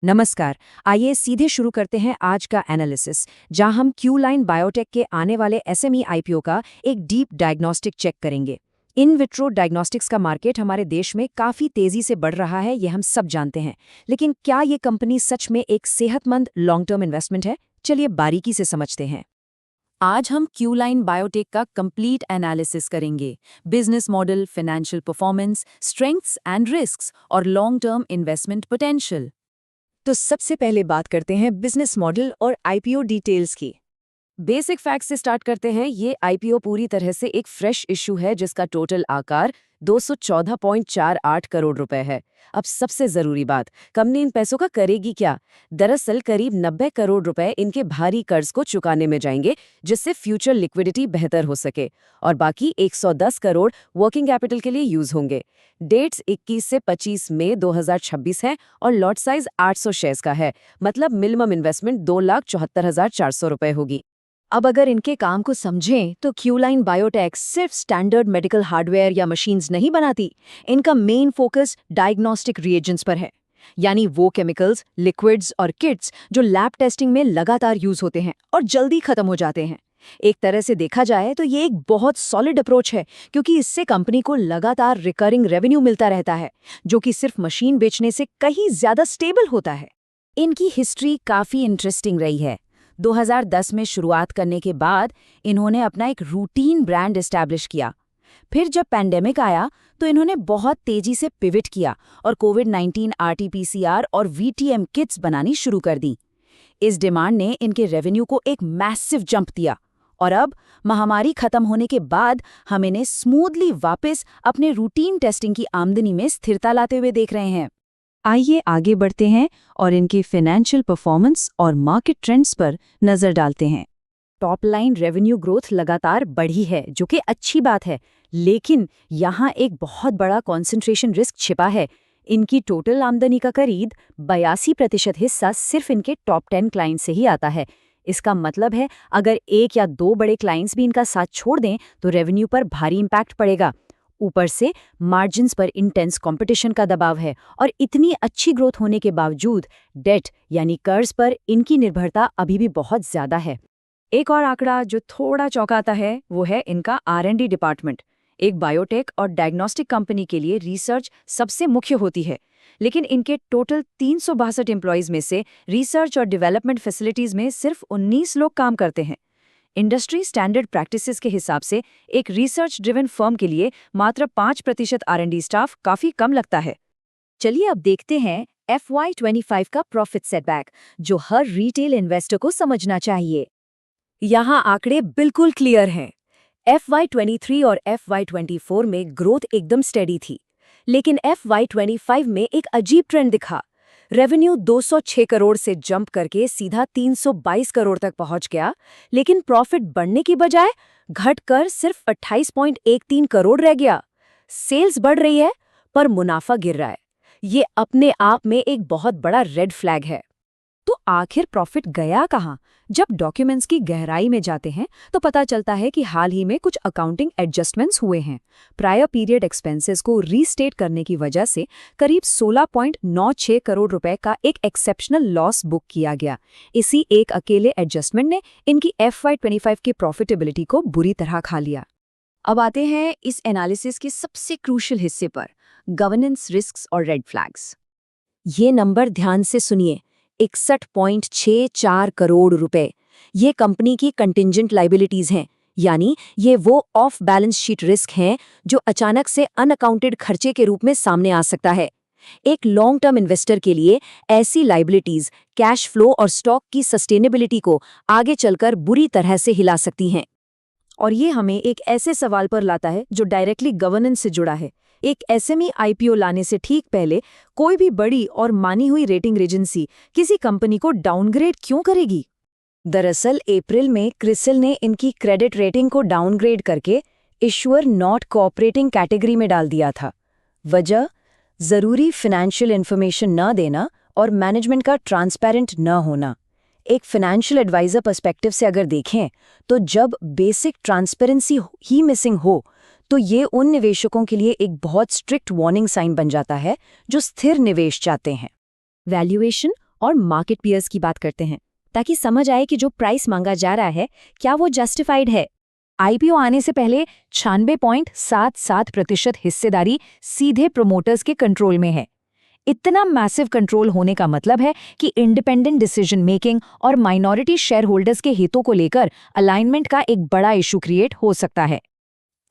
नमस्कार। आइए सीधे शुरू करते हैं आज का एनालिसिस, जहां हम क्यू लाइन बायोटेक के आने वाले एसएमई आईपीओ का एक डीप डायग्नोस्टिक चेक करेंगे। इन विट्रो डायग्नोस्टिक्स का मार्केट हमारे देश में काफी तेजी से बढ़ रहा है, ये हम सब जानते हैं। लेकिन क्या ये कंपनी सच में एक सेहतमंद लॉन्ग टर्म इन्वेस्टमेंट है? चलिए बारीकी से समझते हैं। आज हम क्यू लाइन बायोटेक का कंप्लीट एनालिसिस करेंगे। Business model, financial performance, strengths and risks और लॉन्ग टर्म इन्वेस्टमेंट पोटेंशियल। तो सबसे पहले बात करते हैं बिजनेस मॉडल और आईपीओ डिटेल्स की। बेसिक फैक्ट से स्टार्ट करते हैं। ये आईपीओ पूरी तरह से एक फ्रेश इशू है जिसका टोटल आकार 214.48 करोड़ रुपए है। अब सबसे जरूरी बात, कंपनी इन पैसों का करेगी क्या? दरअसल करीब 90 करोड़ रुपए इनके भारी कर्ज को चुकाने में जाएंगे, जिससे फ्यूचर लिक्विडिटी बेहतर हो सके, और बाकी 110 करोड़ वर्किंग कैपिटल के लिए यूज होंगे। डेट्स 21 से 25 मई 2026 है और लॉट साइज 800 शेयर्स का है, मतलब मिनिमम इन्वेस्टमेंट 2,74,400 रुपए होगी। अब अगर इनके काम को समझें तो क्यू लाइन बायोटेक सिर्फ स्टैंडर्ड मेडिकल हार्डवेयर या मशीन्स नहीं बनाती। इनका मेन फोकस डायग्नोस्टिक रिएजेंट्स पर है, यानी वो केमिकल्स, लिक्विड्स और किट्स जो लैब टेस्टिंग में लगातार यूज होते हैं और जल्दी खत्म हो जाते हैं। एक तरह से देखा जाए तो ये एक बहुत सॉलिड अप्रोच है, क्योंकि इससे कंपनी को लगातार रिकरिंग रेवेन्यू मिलता रहता है, जो कि सिर्फ मशीन बेचने से कहीं ज्यादा स्टेबल होता है। इनकी हिस्ट्री काफी इंटरेस्टिंग रही है। 2010 में शुरुआत करने के बाद इन्होंने अपना एक रूटीन ब्रांड एस्टैब्लिश किया। फिर जब पैंडेमिक आया तो इन्होंने बहुत तेजी से पिविट किया और कोविड-19 आरटी-पीसीआर और वीटीएम किट्स बनानी शुरू कर दी। इस डिमांड ने इनके रेवेन्यू को एक मैसिव जंप दिया, और अब महामारी खत्म होने के बाद हम इन्हें स्मूथली वापस अपने रूटीन टेस्टिंग की आमदनी में स्थिरता लाते हुए देख रहे हैं। आइए आगे बढ़ते हैं और इनकी फाइनेंशियल परफॉर्मेंस और मार्केट ट्रेंड्स पर नजर डालते हैं। टॉप लाइन रेवेन्यू ग्रोथ लगातार बढ़ी है, जो कि अच्छी बात है, लेकिन यहाँ एक बहुत बड़ा कॉन्सेंट्रेशन रिस्क छिपा है। इनकी टोटल आमदनी का करीब 82% हिस्सा सिर्फ इनके टॉप 10 क्लाइंट से ही आता है। इसका मतलब है अगर एक या दो बड़े क्लाइंट्स भी इनका साथ छोड़ दें तो रेवेन्यू पर भारी इम्पैक्ट पड़ेगा। ऊपर से मार्जिन्स पर इंटेंस कंपटीशन का दबाव है, और इतनी अच्छी ग्रोथ होने के बावजूद डेट यानी कर्ज पर इनकी निर्भरता अभी भी बहुत ज्यादा है। एक और आंकड़ा जो थोड़ा चौंकाता है वो है इनका R&D डिपार्टमेंट। एक बायोटेक और डायग्नोस्टिक कंपनी के लिए रिसर्च सबसे मुख्य होती है, लेकिन इनके टोटल 362 एम्प्लॉयज में से रिसर्च और डेवलपमेंट फैसिलिटीज में सिर्फ 19 लोग काम करते हैं। इंडस्ट्री स्टैंडर्ड प्रैक्टिसेस के हिसाब से एक रिसर्च ड्रिवन फर्म के लिए मात्र 5% R&D स्टाफ काफी कम लगता है। चलिए अब देखते हैं FY25 का प्रॉफिट सेटबैक, जो हर रिटेल इन्वेस्टर को समझना चाहिए। यहाँ आंकड़े बिल्कुल क्लियर हैं। FY23 और FY24 में ग्रोथ एकदम स्टेडी थी, लेकिन FY25 में एक अजीब ट्रेंड दिखा। रेवेन्यू 206 करोड़ से जंप करके सीधा 322 करोड़ तक पहुंच गया, लेकिन प्रॉफिट बढ़ने की बजाय घटकर सिर्फ 28.13 करोड़ रह गया। सेल्स बढ़ रही है पर मुनाफा गिर रहा है। ये अपने आप में एक बहुत बड़ा रेड फ्लैग है। तो आखिर प्रॉफिट गया कहाँ? जब डॉक्यूमेंट्स की गहराई में जाते हैं तो पता चलता है कि हाल ही में कुछ अकाउंटिंग एडजस्टमेंट्स हुए हैं। प्रायर पीरियड एक्सपेंसेस को रीस्टेट करने की वजह से करीब 16.96 करोड़ रुपए का एक एक्सेप्शनल लॉस बुक किया गया। इसी एक अकेले एडजस्टमेंट ने इनकी FY25 की प्रॉफिटेबिलिटी को बुरी तरह खा लिया। अब आते हैं इस एनालिसिस के सबसे क्रूशियल हिस्से पर, गवर्नेंस रिस्क्स और रेड फ्लैग्स। ये नंबर ध्यान से सुनिए, 61.64 करोड़ रुपए। ये कंपनी की कंटिंजेंट लाइबिलिटीज हैं, यानी ये वो ऑफ बैलेंस शीट रिस्क हैं जो अचानक से अनअकाउंटेड खर्चे के रूप में सामने आ सकता है। एक लॉन्ग टर्म इन्वेस्टर के लिए ऐसी लाइबिलिटीज कैश फ्लो और स्टॉक की सस्टेनेबिलिटी को आगे चलकर बुरी तरह से हिला सकती हैं। और ये हमें एक ऐसे सवाल पर लाता है जो डायरेक्टली गवर्नेंस से जुड़ा है। एक एसएमई आईपीओ लाने से ठीक पहले कोई भी बड़ी और मानी हुई रेटिंग एजेंसी किसी कंपनी को डाउनग्रेड क्यों करेगी? दरअसल अप्रैल में क्रिसिल ने इनकी क्रेडिट रेटिंग को डाउनग्रेड करके इश्यूअर नॉट कोऑपरेटिंग कैटेगरी में डाल दिया था। वजह, जरूरी फाइनेंशियल इन्फॉर्मेशन न देना और मैनेजमेंट का ट्रांसपेरेंट न होना। एक फाइनेंशियल एडवाइजर पर्सपेक्टिव से अगर देखें तो जब बेसिक ट्रांसपेरेंसी ही मिसिंग हो तो ये उन निवेशकों के लिए एक बहुत स्ट्रिक्ट वार्निंग साइन बन जाता है जो स्थिर निवेश चाहते हैं। वैल्यूएशन और मार्केट पीयर्स की बात करते हैं, ताकि समझ आए कि जो प्राइस मांगा जा रहा है क्या वो जस्टिफाइड है। आईपीओ आने से पहले 96.77% हिस्सेदारी सीधे प्रोमोटर्स के कंट्रोल में है। इतना मैसिव कंट्रोल होने का मतलब है कि इंडिपेंडेंट डिसीजन मेकिंग और माइनॉरिटी शेयर होल्डर्स के हितों को लेकर अलाइनमेंट का एक बड़ा इशू क्रिएट हो सकता है।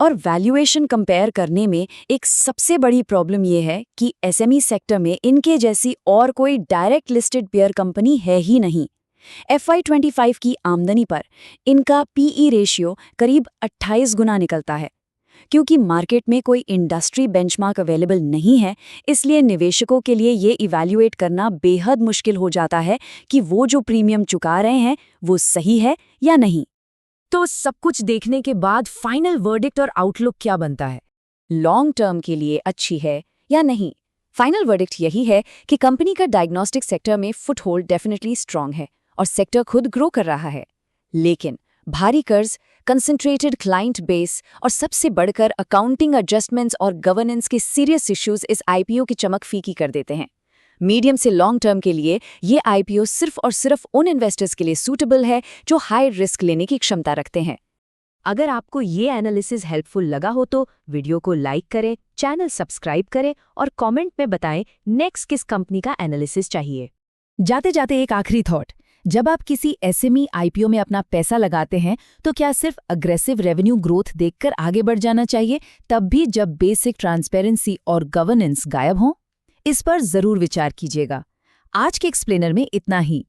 और वैल्यूएशन कंपेयर करने में एक सबसे बड़ी प्रॉब्लम यह है कि एसएमई सेक्टर में इनके जैसी और कोई डायरेक्ट लिस्टेड पेयर कंपनी है ही नहीं। FY25 की आमदनी पर इनका पीई रेशियो करीब 28 गुना निकलता है। क्योंकि मार्केट में कोई इंडस्ट्री बेंचमार्क अवेलेबल नहीं है, इसलिए निवेशकों के लिए ये इवैल्यूएट करना बेहद मुश्किल हो जाता है कि वो जो प्रीमियम चुका रहे हैं वो सही है या नहीं। तो सब कुछ देखने के बाद फाइनल वर्डिक्ट और आउटलुक क्या बनता है? लॉन्ग टर्म के लिए अच्छी है या नहीं? फाइनल वर्डिक्ट यही है कि कंपनी का डायग्नोस्टिक सेक्टर में फुटहोल्ड डेफिनेटली स्ट्रांग है और सेक्टर खुद ग्रो कर रहा है। लेकिन भारी कर्ज, कंसंट्रेटेड क्लाइंट बेस और सबसे बढ़कर अकाउंटिंग एडजस्टमेंट्स और गवर्नेंस के सीरियस इश्यूज इस आईपीओ की चमक फीकी कर देते हैं। मीडियम से लॉन्ग टर्म के लिए ये आईपीओ सिर्फ और सिर्फ उन इन्वेस्टर्स के लिए सूटेबल है जो हाई रिस्क लेने की क्षमता रखते हैं। अगर आपको ये एनालिसिस हेल्पफुल लगा हो तो वीडियो को लाइक करें, चैनल सब्सक्राइब करें और कमेंट में बताएं नेक्स्ट किस कंपनी का एनालिसिस चाहिए। जाते जाते एक आखिरी थॉट, जब आप किसी एसएमई आईपीओ में अपना पैसा लगाते हैं तो क्या सिर्फ अग्रेसिव रेवेन्यू ग्रोथ देखकर आगे बढ़ जाना चाहिए, तब भी जब बेसिक ट्रांसपेरेंसी और गवर्नेंस गायब हों? इस पर जरूर विचार कीजिएगा। आज के एक्सप्लेनर में इतना ही।